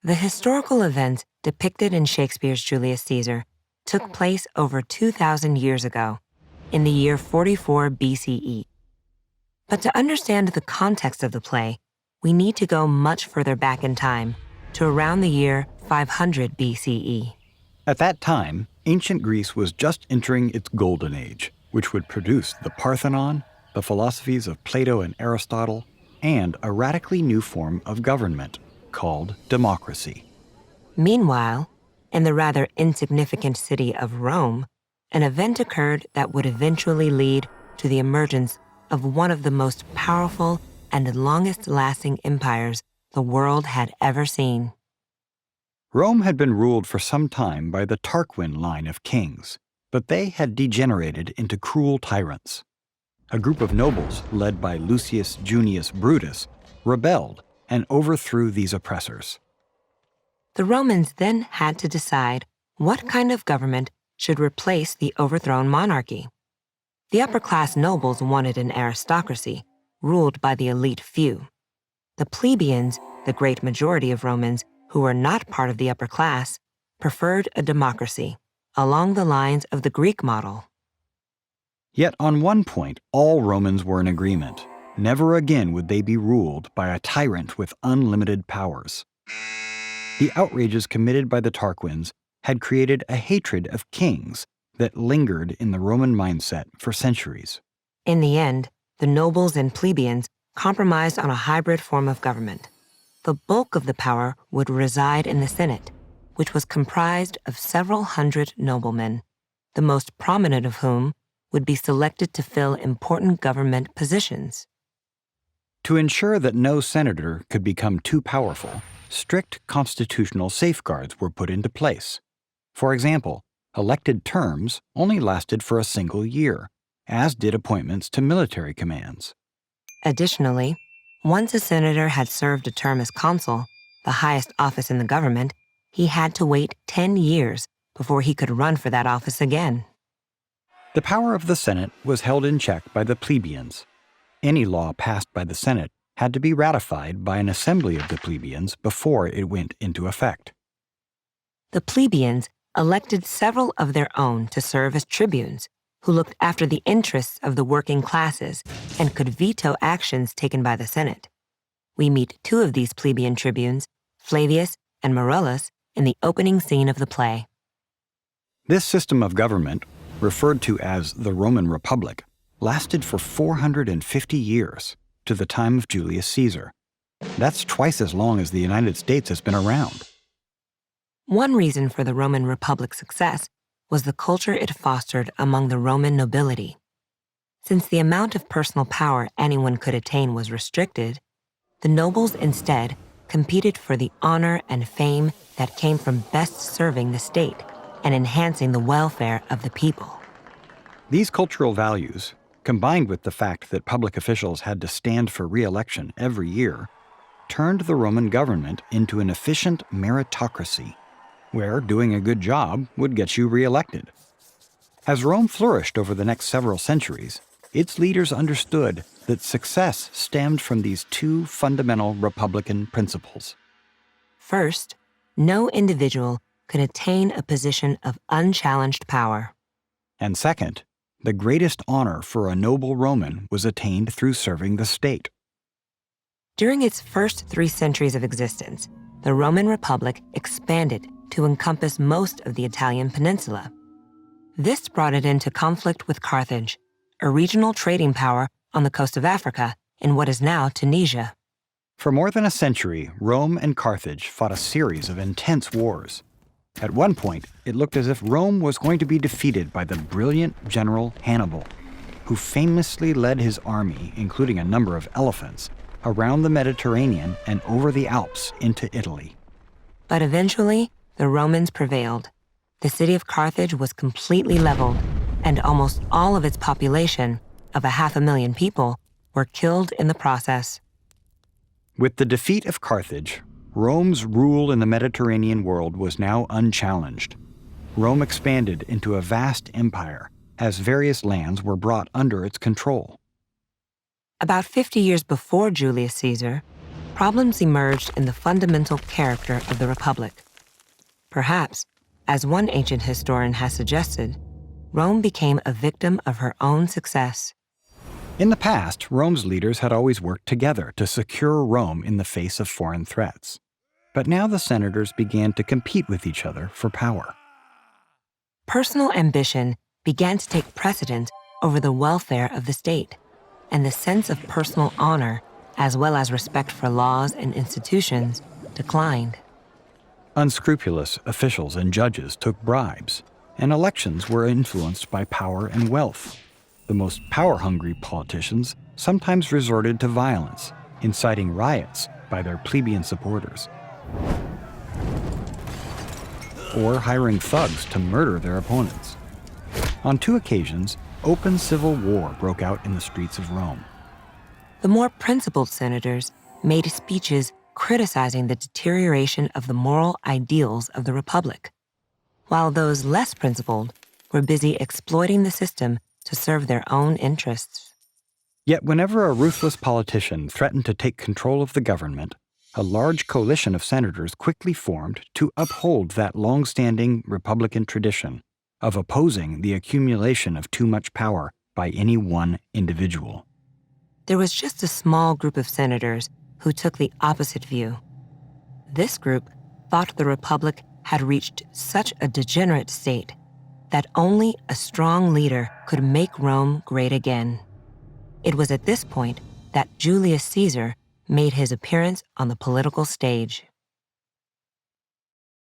The historical events depicted in Shakespeare's Julius Caesar took place over 2,000 years ago, in the year 44 BCE. But to understand the context of the play, we need to go much further back in time, to around the year 500 BCE. At that time, ancient Greece was just entering its golden age, which would produce the Parthenon, the philosophies of Plato and Aristotle, and a radically new form of government called democracy. Meanwhile, in the rather insignificant city of Rome, an event occurred that would eventually lead to the emergence of one of the most powerful and longest-lasting empires the world had ever seen. Rome had been ruled for some time by the Tarquin line of kings, but they had degenerated into cruel tyrants. A group of nobles, led by Lucius Junius Brutus, rebelled and overthrew these oppressors. The Romans then had to decide what kind of government should replace the overthrown monarchy. The upper-class nobles wanted an aristocracy, ruled by the elite few. The plebeians, the great majority of Romans who were not part of the upper class, preferred a democracy, along the lines of the Greek model. Yet on one point, all Romans were in agreement. Never again would they be ruled by a tyrant with unlimited powers. The outrages committed by the Tarquins had created a hatred of kings that lingered in the Roman mindset for centuries. In the end, the nobles and plebeians compromised on a hybrid form of government. The bulk of the power would reside in the Senate, which was comprised of several hundred noblemen, the most prominent of whom would be selected to fill important government positions. To ensure that no senator could become too powerful, strict constitutional safeguards were put into place. For example, elected terms only lasted for a single year, as did appointments to military commands. Additionally, once a senator had served a term as consul, the highest office in the government, he had to wait 10 years before he could run for that office again. The power of the Senate was held in check by the plebeians. Any law passed by the Senate had to be ratified by an assembly of the plebeians before it went into effect. The plebeians elected several of their own to serve as tribunes, who looked after the interests of the working classes and could veto actions taken by the Senate. We meet two of these plebeian tribunes, Flavius and Marullus, in the opening scene of the play. This system of government, referred to as the Roman Republic, lasted for 450 years, to the time of Julius Caesar. That's twice as long as the United States has been around. One reason for the Roman Republic's success was the culture it fostered among the Roman nobility. Since the amount of personal power anyone could attain was restricted, the nobles instead competed for the honor and fame that came from best serving the state and enhancing the welfare of the people. These cultural values, combined with the fact that public officials had to stand for re-election every year, turned the Roman government into an efficient meritocracy, where doing a good job would get you re-elected. As Rome flourished over the next several centuries, its leaders understood that success stemmed from these two fundamental republican principles. First, no individual could attain a position of unchallenged power. And second, the greatest honor for a noble Roman was attained through serving the state. During its first 3 centuries of existence, the Roman Republic expanded to encompass most of the Italian peninsula. This brought it into conflict with Carthage, a regional trading power on the coast of Africa in what is now Tunisia. For more than a century, Rome and Carthage fought a series of intense wars. At one point, it looked as if Rome was going to be defeated by the brilliant general Hannibal, who famously led his army, including a number of elephants, around the Mediterranean and over the Alps into Italy. But eventually, the Romans prevailed. The city of Carthage was completely leveled, and almost all of its population, of 500,000 people, were killed in the process. With the defeat of Carthage, Rome's rule in the Mediterranean world was now unchallenged. Rome expanded into a vast empire as various lands were brought under its control. About 50 years before Julius Caesar, Problems emerged in the fundamental character of the Republic. Perhaps, as one ancient historian has suggested, Rome became a victim of her own success. In the past, Rome's leaders had always worked together to secure Rome in the face of foreign threats. But now the senators began to compete with each other for power. Personal ambition began to take precedence over the welfare of the state, and the sense of personal honor, as well as respect for laws and institutions, declined. Unscrupulous officials and judges took bribes, and elections were influenced by power and wealth. The most power-hungry politicians sometimes resorted to violence, inciting riots by their plebeian supporters, or hiring thugs to murder their opponents. On 2 occasions, open civil war broke out in the streets of Rome. The more principled senators made speeches criticizing the deterioration of the moral ideals of the Republic, while those less principled were busy exploiting the system to serve their own interests. Yet whenever a ruthless politician threatened to take control of the government, a large coalition of senators quickly formed to uphold that long-standing Republican tradition of opposing the accumulation of too much power by any one individual. There was just a small group of senators who took the opposite view. This group thought the Republic had reached such a degenerate state that only a strong leader could make Rome great again. It was at this point that Julius Caesar made his appearance on the political stage.